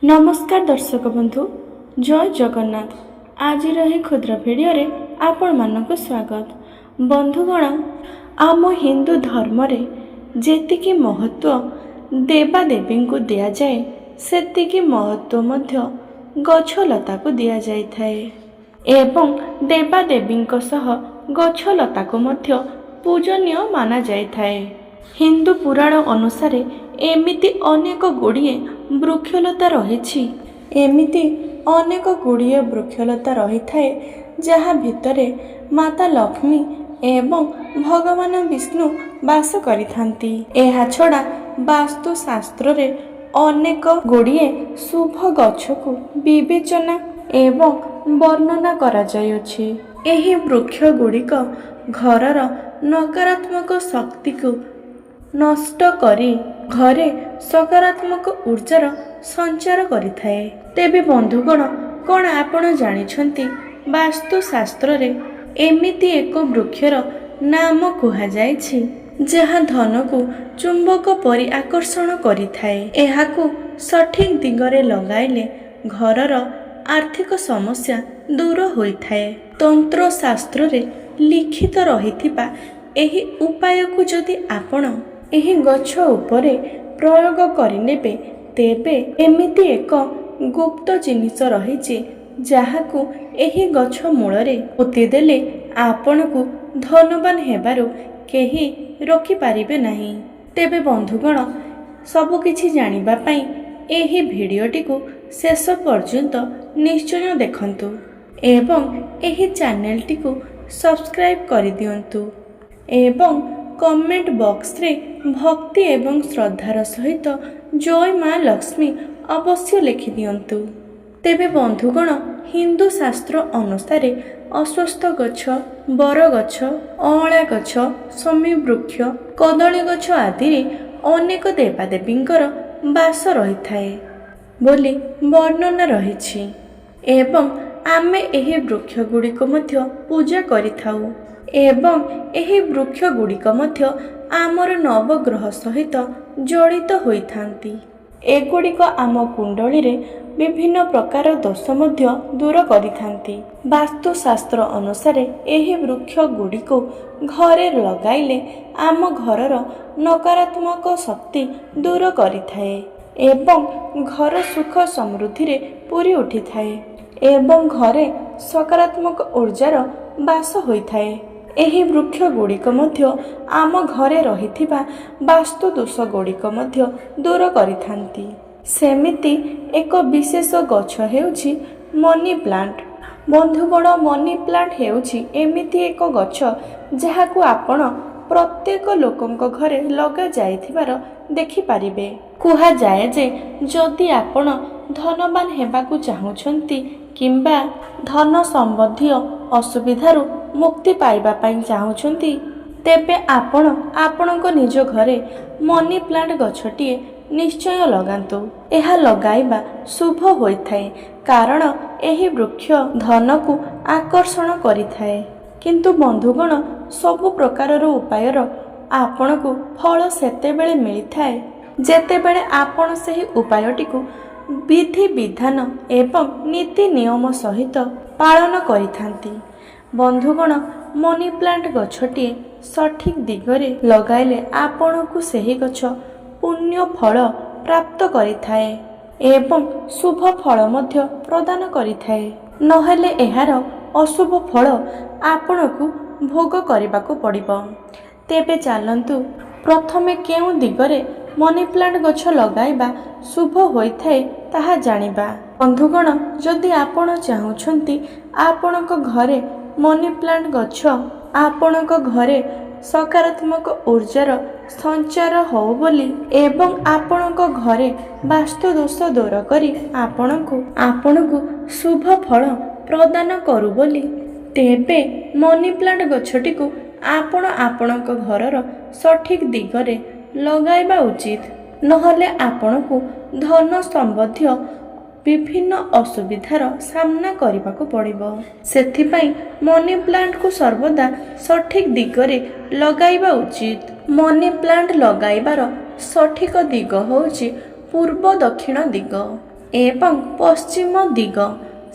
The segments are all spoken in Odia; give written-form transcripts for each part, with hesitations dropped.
नमस्कार दर्शक बंधु, जय जगन्नाथ। आज ही क्षुद्र भिडियो आपण मानक स्वागत। बंधुगण, आम हिंदू धर्म रे जेतिकी महत्व देवादेवी को दिया जाए सेतिकी महत्व मध्य गछलता को दिया जाय थाए एवं देवादेवी सह गछलता को मध्य पूजनीय माना जाय थाए। हिंदू पुराण अनुसार एमिति अनेक गुड़िए वृक्षलता रही अनेक गुड़िए वृक्षलता रही थाए जहाँ भितरे माता लक्ष्मी एवं भगवान विष्णु वास करिथांती। एहा छड़ा वास्तु शास्त्र रे अनेक गुड़िए शुभ गछ को विवेचना एवं वर्णना करा जायछि। एही वृक्ष गुड़िक घरर नकारात्मक शक्ति को नष्ट करी घरे सकारात्मक ऊर्जार संचार करिथाए। तेबे बंधुगण, कौन आपण जानिछंती वास्तुशास्त्र रे एमिति एक वृक्षर नाम कुहा जायछि जहाँ धन को चुंबक परि आकर्षण करिथाए। एहाकू सठिक दिगरे लगाइले घरर आर्थिक समस्या दूर होइथाए। तंत्र शास्त्र रे लिखित रहिथिबा एही उपाय को जदि आपण एही गछ उपरे प्रयोग करिनेबे तेबे एमिति एक गुप्त जिनिस रहिछि जहाकू एही गछ मूलरे पोति देले आपनकू धनवान हेबारु केही रोकी पारिबे नाही। तेबे बंधुगण, सबु किछि जानिबा पई एही भिडियोटी को शेष पर्यंत निश्चय देखंतु एवं एही चैनलटी को सब्सक्राइब करि दियंतु एवं कमेंट बॉक्स रे भक्ति एवं श्रद्धार सहित जय माँ लक्ष्मी अवश्य लिखि दियंतु। तेबे बंधुगण, हिंदू शास्त्र अनुसार अश्वत्थ गछ, बर गछ, अँला गछ, शमी वृक्ष, कदली गछ आदि अनेक देवादेवींकर वास रही थाए बोली वर्णना रहिछि एवं आमे एही वृक्ष गुड़िक मध्य पूजा करिथाउ एवं एही वृक्ष गुड़िक मध्य आमर नवग्रह सहित जड़ित होइथांती। एगुड़िक आम कुंडली रे विभिन्न प्रकार दोष मध्य दूर करिथांती। वास्तुशास्त्र अनुसार एही वृक्ष गुड़िको घरे लगाइले आम घरर नकारात्मक शक्ति दूर करिथाए एवं घर सुख समृद्धि रे पूरी उठिथाए एवं घरे सकारात्मक ऊर्जार वास होइथाए। एही वृक्ष गुड़िक मध्य आम घरे रहिथिबा वास्तु दोष गुड़िक मध्य दूर करिथांती। सेमिति एक विशेष गछ हेउछि मनी प्लांट। बंधुगण, मनी प्लांट हेउछि एमिति एक गछ जहाकू आपण प्रत्येक लोकंक घरे लगा जाइथिबार देखि पारिबे। कुहा जाए जे जदि आपण धनवान हेबाकू चाहुछंती किंबा धन संबंधी असुविधारू मुक्ति पाइबा पाई चाहुछंती तेबे आपण आपणक निज घरे मनी प्लांट गछटिए निश्चय लगांतु। एहा लगाइबा शुभ होइथाए कारण एही वृक्ष धन को आकर्षण करिथाए। किंतु बंधुगण, सबु प्रकारर उपायर आपणकू फल सेतेबेले मिलिथाए जेतेबेले आपण सेही उपायटी को विधि विधान एवं नीति नियम सहित पालन करिथांती। बंधुगण, मनी प्लांट गछटिए सठिक दिगरे लगाइले आपणकू सेही गछ पुण्य फल प्राप्त करिथाए एवं शुभ फल मध्य प्रदान करिथाए। नहेले एहार अशुभ फल आपणकू भोग करबाकू पड़िबो। तेबे चलंतु प्रथमे केउ दिगरे मनी प्लांट गछ लगाइबा शुभ होइथाए ताहा जानिबा। बंधुगण, जदि आपण चाहुछंती आपणक घरे मनी प्लांट गछ आपणक घरे सकारात्मक ऊर्जार संचार हो बोली एवं आपणक घरे वास्तु दोष दूर करी आपणकू शुभ फल प्रदान करू बोली तेबे मनी प्लांट गछटी को आपण आपणक घरर सठिक दिगरे लगाइबा उचित। नहले आपणकू धन संबंधी विभिन्न असुविधार सामना करबाकू पड़िबो। सेथिपाई मनी प्लांट को सर्वदा सठिक दिगरे लगाइबा उचित। मनी प्लांट लगाइबार सठिक दिग होउची पूर्व दक्षिण दिग। ଏବଂ ପଶ୍ଚିମ ଦିଗ।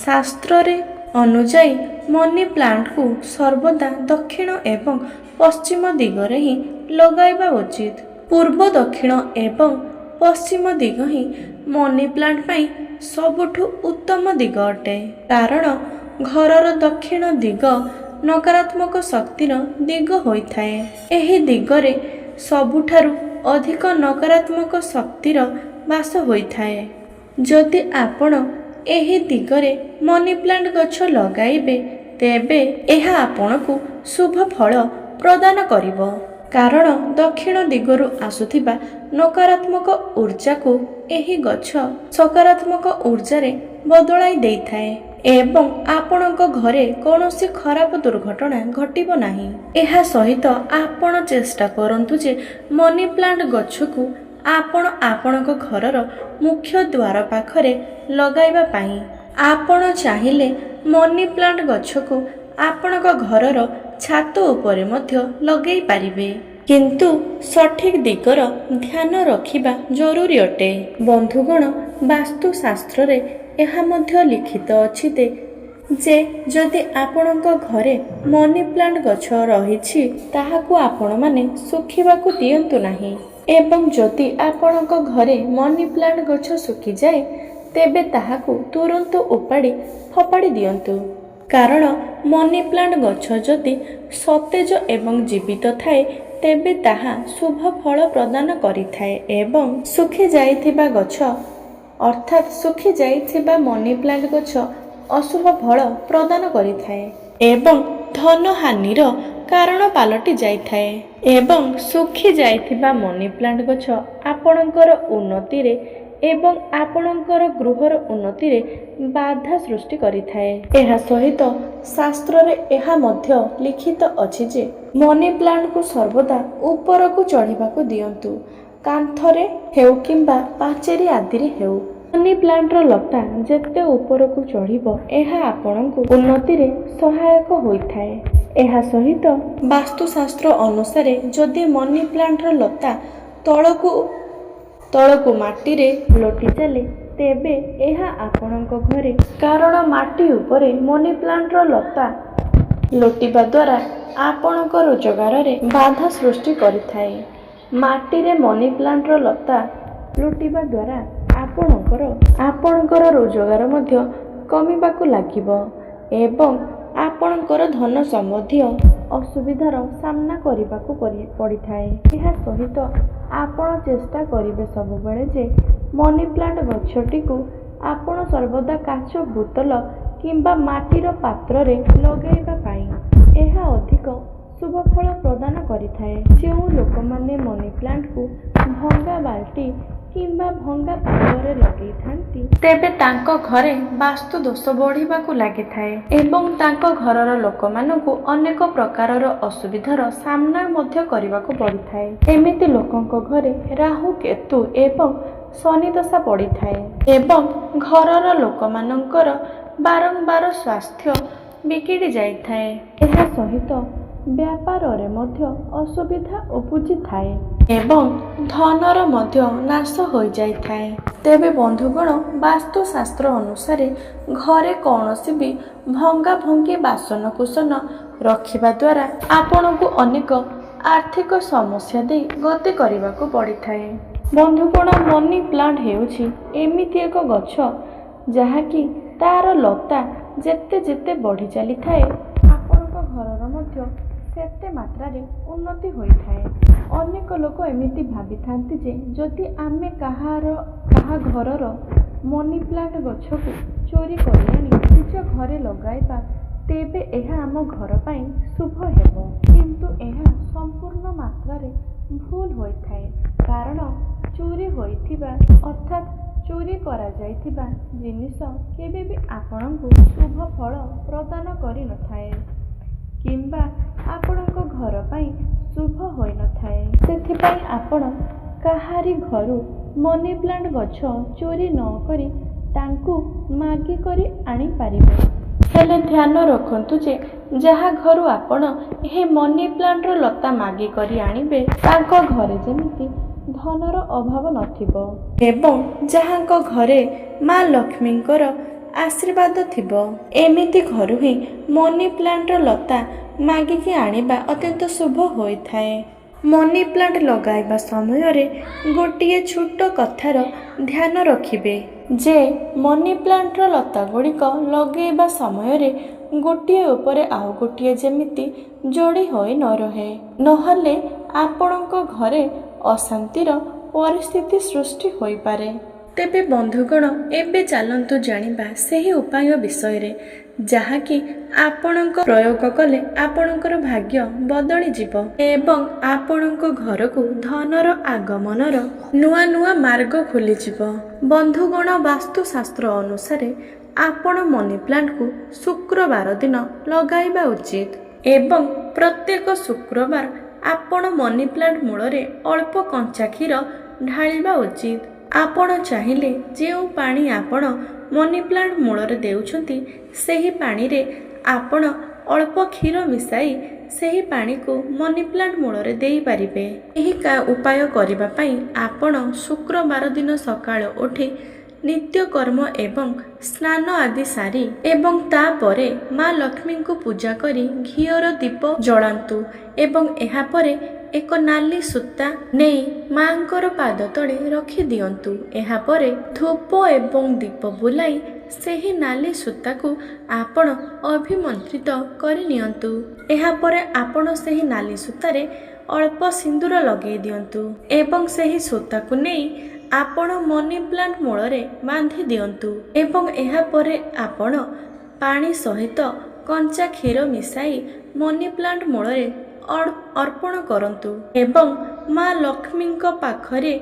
ଶାସ୍ତ୍ରରେ ଅନୁଯାୟୀ ମନି ପ୍ଲାଣ୍ଟକୁ ସର୍ବଦା ଦକ୍ଷିଣ ଏବଂ ପଶ୍ଚିମ ଦିଗରେ ହିଁ ଲଗାଇବା ଉଚିତ। ପୂର୍ବ, ଦକ୍ଷିଣ ଏବଂ ପଶ୍ଚିମ ଦିଗ ହିଁ ମନି ପ୍ଲାଣ୍ଟ ପାଇଁ ସବୁଠୁ ଉତ୍ତମ ଦିଗ ଅଟେ। କାରଣ ଘରର ଦକ୍ଷିଣ ଦିଗ ନକାରାତ୍ମକ ଶକ୍ତିର ଦିଗ ହୋଇଥାଏ। ଏହି ଦିଗରେ ସବୁଠାରୁ ଅଧିକ ନକାରାତ୍ମକ ଶକ୍ତିର ବାସ ହୋଇଥାଏ। ଯଦି ଆପଣ ଏହି ଦିଗରେ ମନି ପ୍ଲାଣ୍ଟ ଗଛ ଲଗାଇବେ ତେବେ ଏହା ଆପଣଙ୍କୁ ଶୁଭ ଫଳ ପ୍ରଦାନ କରିବ। କାରଣ ଦକ୍ଷିଣ ଦିଗରୁ ଆସୁଥିବା ନକାରାତ୍ମକ ଉର୍ଜାକୁ ଏହି ଗଛ ସକାରାତ୍ମକ ଉର୍ଜାରେ ବଦଳାଇ ଦେଇଥାଏ ଏବଂ ଆପଣଙ୍କ ଘରେ କୌଣସି ଖରାପ ଦୁର୍ଘଟଣା ଘଟିବ ନାହିଁ। ଏହା ସହିତ ଆପଣ ଚେଷ୍ଟା କରନ୍ତୁ ଯେ ମନି ପ୍ଲାଣ୍ଟ ଗଛକୁ ଆପଣ ଆପଣଙ୍କ ଘରର ମୁଖ୍ୟ ଦ୍ୱାର ପାଖରେ ଲଗାଇବା ପାଇଁ। ଆପଣ ଚାହିଁଲେ ମନି ପ୍ଲାଣ୍ଟ ଗଛକୁ ଆପଣଙ୍କ ଘରର ଛାତ ଉପରେ ମଧ୍ୟ ଲଗାଇ ପାରିବେ। କିନ୍ତୁ ସଠିକ୍ ଦିଗର ଧ୍ୟାନ ରଖିବା ଜରୁରୀ ଅଟେ। ବନ୍ଧୁଗଣ, ବାସ୍ତୁଶାସ୍ତ୍ରରେ ଏହା ମଧ୍ୟ ଲିଖିତ ଅଛି ଯେ ଯଦି ଆପଣଙ୍କ ଘରେ ମନି ପ୍ଲାଣ୍ଟ ଗଛ ରହିଛି ତାହାକୁ ଆପଣମାନେ ଶୁଖିବାକୁ ଦିଅନ୍ତୁ ନାହିଁ। ଏବଂ ଯଦି ଆପଣଙ୍କ ଘରେ ମନି ପ୍ଲାଣ୍ଟ ଗଛ ଶୁଖିଯାଏ ତେବେ ତାହାକୁ ତୁରନ୍ତ ଉପାଡ଼ି ଫୋପାଡ଼ି ଦିଅନ୍ତୁ। କାରଣ ମନି ପ୍ଲାଣ୍ଟ ଗଛ ଯଦି ସତେଜ ଏବଂ ଜୀବିତ ଥାଏ ତେବେ ତାହା ଶୁଭ ଫଳ ପ୍ରଦାନ କରିଥାଏ ଏବଂ ଶୁଖି ଯାଇଥିବା ଗଛ ଅର୍ଥାତ୍ ଶୁଖି ଯାଇଥିବା ମନି ପ୍ଲାଣ୍ଟ ଗଛ ଅଶୁଭ ଫଳ ପ୍ରଦାନ କରିଥାଏ ଏବଂ ଧନହାନିର କାରଣ ପାଲଟି ଯାଇଥାଏ। ଏବଂ ଶୁଖି ଯାଇଥିବା ମନି ପ୍ଲାଣ୍ଟ ଗଛ ଆପଣଙ୍କର ଉନ୍ନତିରେ ଏବଂ ଆପଣଙ୍କର ଗୃହର ଉନ୍ନତିରେ ବାଧା ସୃଷ୍ଟି କରିଥାଏ। ଏହା ସହିତ ଶାସ୍ତ୍ରରେ ଏହା ମଧ୍ୟ ଲିଖିତ ଅଛି ଯେ ମନି ପ୍ଲାଣ୍ଟକୁ ସର୍ବଦା ଉପରକୁ ଚଢ଼ିବାକୁ ଦିଅନ୍ତୁ। କାନ୍ଥରେ ହେଉ କିମ୍ବା ପାଚେରୀ ଆଦିରେ ହେଉ। ମନି ପ୍ଲାଣ୍ଟର ଲତା ଯେତେ ଉପରକୁ ଚଢ଼ିବ ଏହା ଆପଣଙ୍କୁ ଉନ୍ନତିରେ ସହାୟକ ହୋଇଥାଏ। ଏହା ସହିତ ବାସ୍ତୁଶାସ୍ତ୍ର ଅନୁସାରେ ଯଦି ମନି ପ୍ଲାଣ୍ଟର ଲତା ତଳକୁ ମାଟିରେ ଲୋଟି ଚାଲେ ତେବେ ଏହା ଆପଣଙ୍କ ଘରେ, କାରଣ ମାଟି ଉପରେ ମନି ପ୍ଲାଣ୍ଟର ଲତା ଲୋଟିବା ଦ୍ୱାରା ଆପଣଙ୍କ ରୋଜଗାରରେ ବାଧା ସୃଷ୍ଟି କରିଥାଏ। ମାଟିରେ ମନି ପ୍ଲାଣ୍ଟର ଲତା ଲୋଟିବା ଦ୍ୱାରା ଆପଣଙ୍କର ରୋଜଗାର ମଧ୍ୟ କମିବାକୁ ଲାଗିବ ଏବଂ ଆପଣଙ୍କର ଧନ ସମ୍ବନ୍ଧୀୟ ଅସୁବିଧାର ସାମ୍ନା କରିବାକୁ ପଡ଼ିଥାଏ। ଏହା ସହିତ ଆପଣ ଚେଷ୍ଟା କରିବେ ସବୁବେଳେ ଯେ ମନି ପ୍ଲାଣ୍ଟ ଗଛଟିକୁ ଆପଣ ସର୍ବଦା କାଚ ବୋତଲ କିମ୍ବା ମାଟିର ପାତ୍ରରେ ଲଗାଇବା ପାଇଁ। ଏହା ଅଧିକ ଶୁଭ ଫଳ ପ୍ରଦାନ କରିଥାଏ। ଯେଉଁ ଲୋକମାନେ ମନି ପ୍ଲାଣ୍ଟକୁ ଭଙ୍ଗା ବାଲ୍ଟି କିମ୍ବା ଭଙ୍ଗା ପାତ୍ରରେ ଲଗେଇଥାନ୍ତି ତେବେ ତାଙ୍କ ଘରେ ବାସ୍ତୁ ଦୋଷ ବଢ଼ିବାକୁ ଲାଗିଥାଏ ଏବଂ ତାଙ୍କ ଘରର ଲୋକମାନଙ୍କୁ ଅନେକ ପ୍ରକାରର ଅସୁବିଧାର ସାମ୍ନା ମଧ୍ୟ କରିବାକୁ ପଡ଼ିଥାଏ। ଏମିତି ଲୋକଙ୍କ ଘରେ ରାହୁ, କେତୁ ଏବଂ ଶନି ଦଶା ପଡ଼ିଥାଏ ଏବଂ ଘରର ଲୋକମାନଙ୍କର ବାରମ୍ବାର ସ୍ୱାସ୍ଥ୍ୟ ବିଗିଡ଼ି ଯାଇଥାଏ। ଏହା ସହିତ ବ୍ୟାପାରରେ ମଧ୍ୟ ଅସୁବିଧା ଉପୁଜିଥାଏ ଏବଂ ଧନର ମଧ୍ୟ ନାଶ ହୋଇଯାଇଥାଏ। ତେବେ ବନ୍ଧୁଗଣ, ବାସ୍ତୁଶାସ୍ତ୍ର ଅନୁସାରେ ଘରେ କୌଣସି ବି ଭଙ୍ଗାଭଙ୍ଗି ବାସନକୁସନ ରଖିବା ଦ୍ୱାରା ଆପଣଙ୍କୁ ଅନେକ ଆର୍ଥିକ ସମସ୍ୟା ଦେଇ ଗତି କରିବାକୁ ପଡ଼ିଥାଏ। ବନ୍ଧୁଗଣ, ମନି ପ୍ଲାଣ୍ଟ ହେଉଛି ଏମିତି ଏକ ଗଛ ଯାହାକି ତାର ଲତା ଯେତେ ବଢ଼ି ଚାଲିଥାଏ ଆପଣଙ୍କ ଘରର ମଧ୍ୟ ସେତେ ମାତ୍ରାରେ ଉନ୍ନତି ହୋଇଥାଏ। ଅନେକ ଲୋକ ଏମିତି ଭାବିଥାନ୍ତି ଯେ ଯଦି ଆମେ କାହା ଘରର ମନି ପ୍ଲାଣ୍ଟ ଗଛକୁ ଚୋରି କରି ଆଣି ନିଜ ଘରେ ଲଗାଇବା ତେବେ ଏହା ଆମ ଘର ପାଇଁ ଶୁଭ ହେବ। କିନ୍ତୁ ଏହା ସମ୍ପୂର୍ଣ୍ଣ ମାତ୍ରାରେ ଭୁଲ ହୋଇଥାଏ। କାରଣ ଚୋରି ହୋଇଥିବା ଅର୍ଥାତ୍ ଚୋରି କରାଯାଇଥିବା ଜିନିଷ କେବେ ବି ଆପଣଙ୍କୁ ଶୁଭ ଫଳ ପ୍ରଦାନ କରିନଥାଏ କିମ୍ବା ଆପଣଙ୍କ ଘର ପାଇଁ ଶୁଭ ହୋଇନଥାଏ। ସେଥିପାଇଁ ଆପଣ କାହାରି ଘରୁ ମନି ପ୍ଲାଣ୍ଟ ଗଛ ଚୋରି ନ କରି ତାଙ୍କୁ ମାଗି କରି ଆଣିପାରିବେ। ହେଲେ ଧ୍ୟାନ ରଖନ୍ତୁ ଯେ ଯାହା ଘରୁ ଆପଣ ଏହି ମନି ପ୍ଲାଣ୍ଟର ଲତା ମାଗି କରି ଆଣିବେ ତାଙ୍କ ଘରେ ଯେମିତି ଧନର ଅଭାବ ନଥିବ ଏବଂ ଯାହାଙ୍କ ଘରେ ମା ଲକ୍ଷ୍ମୀଙ୍କର ଆଶୀର୍ବାଦ ଥିବ। ଏମିତି ଘରୁ ହିଁ ମନି ପ୍ଲାଣ୍ଟର ଲତା ମାଗିକି ଆଣିବା ଅତ୍ୟନ୍ତ ଶୁଭ ହୋଇଥାଏ। ମନି ପ୍ଲାଣ୍ଟ ଲଗାଇବା ସମୟରେ ଗୋଟିଏ ଛୋଟ କଥାର ଧ୍ୟାନ ରଖିବେ ଯେ ମନି ପ୍ଲାଣ୍ଟର ଲତା ଗୁଡ଼ିକ ଲଗାଇବା ସମୟରେ ଗୋଟିଏ ଉପରେ ଆଉ ଗୋଟିଏ ଯେମିତି ଯୋଡ଼ି ହୋଇ ନ ରହେ, ନହେଲେ ଆପଣଙ୍କ ଘରେ ଅଶାନ୍ତିର ପରିସ୍ଥିତି ସୃଷ୍ଟି ହୋଇପାରେ। ତେବେ ବନ୍ଧୁଗଣ, ଏବେ ଚାଲନ୍ତୁ ଜାଣିବା ସେହି ଉପାୟ ବିଷୟରେ ଯାହାକି ଆପଣଙ୍କ ପ୍ରୟୋଗ କଲେ ଆପଣଙ୍କର ଭାଗ୍ୟ ବଦଳିଯିବ ଏବଂ ଆପଣଙ୍କ ଘରକୁ ଧନର ଆଗମନର ନୂଆ ନୂଆ ମାର୍ଗ ଖୋଲିଯିବ। ବନ୍ଧୁଗଣ, ବାସ୍ତୁଶାସ୍ତ୍ର ଅନୁସାରେ ଆପଣ ମନି ପ୍ଲାଣ୍ଟକୁ ଶୁକ୍ରବାର ଦିନ ଲଗାଇବା ଉଚିତ ଏବଂ ପ୍ରତ୍ୟେକ ଶୁକ୍ରବାର ଆପଣ ମନି ପ୍ଲାଣ୍ଟ ମୂଳରେ ଅଳ୍ପ କଞ୍ଚା କ୍ଷୀର ଢାଳିବା ଉଚିତ। ଆପଣ ଚାହିଁଲେ ଯେଉଁ ପାଣି ଆପଣ ମନି ପ୍ଲାଣ୍ଟ ମୂଳରେ ଦେଉଛନ୍ତି ସେହି ପାଣିରେ ଆପଣ ଅଳ୍ପ କ୍ଷୀର ମିଶାଇ ସେହି ପାଣିକୁ ମନି ପ୍ଲାଣ୍ଟ ମୂଳରେ ଦେଇପାରିବେ। ଏହି ଉପାୟ କରିବା ପାଇଁ ଆପଣ ଶୁକ୍ରବାର ଦିନ ସକାଳୁ ଉଠି ନିତ୍ୟକର୍ମ ଏବଂ ସ୍ନାନ ଆଦି ସାରି ଏବଂ ତାପରେ ମା ଲକ୍ଷ୍ମୀଙ୍କୁ ପୂଜା କରି ଘିଅର ଦୀପ ଜଳାନ୍ତୁ ଏବଂ ଏହାପରେ ଏକ ନାଲି ସୂତା ନେଇ ମାଙ୍କର ପାଦ ତଳେ ରଖିଦିଅନ୍ତୁ। ଏହାପରେ ଧୂପ ଏବଂ ଦୀପ ବୁଲାଇ ସେହି ନାଲି ସୂତାକୁ ଆପଣ ଅଭିମନ୍ତ୍ରିତ କରିନିଅନ୍ତୁ। ଏହାପରେ ଆପଣ ସେହି ନାଲି ସୂତାରେ ଅଳ୍ପ ସିନ୍ଦୁର ଲଗାଇ ଦିଅନ୍ତୁ ଏବଂ ସେହି ସୂତାକୁ ନେଇ ଆପଣ ମନି ପ୍ଲାଣ୍ଟ ମୂଳରେ ବାନ୍ଧି ଦିଅନ୍ତୁ ଏବଂ ଏହାପରେ ଆପଣ ପାଣି ସହିତ କଞ୍ଚା କ୍ଷୀର ମିଶାଇ ମନି ପ୍ଲାଣ୍ଟ ମୂଳରେ ଅର୍ପଣ କରନ୍ତୁ ଏବଂ ମା ଲକ୍ଷ୍ମୀଙ୍କ ପାଖରେ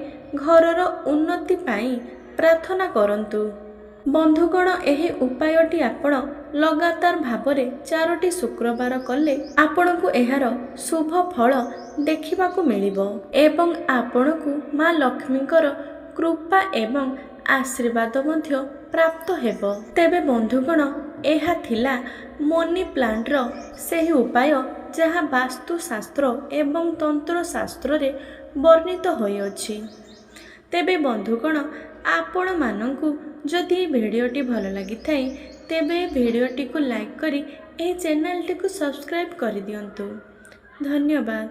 ଘରର ଉନ୍ନତି ପାଇଁ ପ୍ରାର୍ଥନା କରନ୍ତୁ। ବନ୍ଧୁଗଣ, ଏହି ଉପାୟଟି ଆପଣ ଲଗାତାର ଭାବରେ 4ଟି ଶୁକ୍ରବାର କଲେ ଆପଣଙ୍କୁ ଏହାର ଶୁଭ ଫଳ ଦେଖିବାକୁ ମିଳିବ ଏବଂ ଆପଣଙ୍କୁ ମା ଲକ୍ଷ୍ମୀଙ୍କର କୃପା ଏବଂ ଆଶୀର୍ବାଦ ମଧ୍ୟ ପ୍ରାପ୍ତ ହେବ। ତେବେ ବନ୍ଧୁଗଣ, ଏହା ଥିଲା ମନି ପ୍ଲାଣ୍ଟର ସେହି ଉପାୟ ଯାହା ବାସ୍ତୁଶାସ୍ତ୍ର ଏବଂ ତନ୍ତ୍ରଶାସ୍ତ୍ରରେ ବର୍ଣ୍ଣିତ ହୋଇଅଛି। ତେବେ ବନ୍ଧୁଗଣ, ଆପଣମାନଙ୍କୁ ଯଦି ଏହି ଭିଡ଼ିଓଟି ଭଲ ଲାଗିଥାଏ ତେବେ ଭିଡ଼ିଓଟିକୁ ଲାଇକ୍ କରି ଏହି ଚ୍ୟାନେଲଟିକୁ ସବସ୍କ୍ରାଇବ୍ କରିଦିଅନ୍ତୁ। ଧନ୍ୟବାଦ।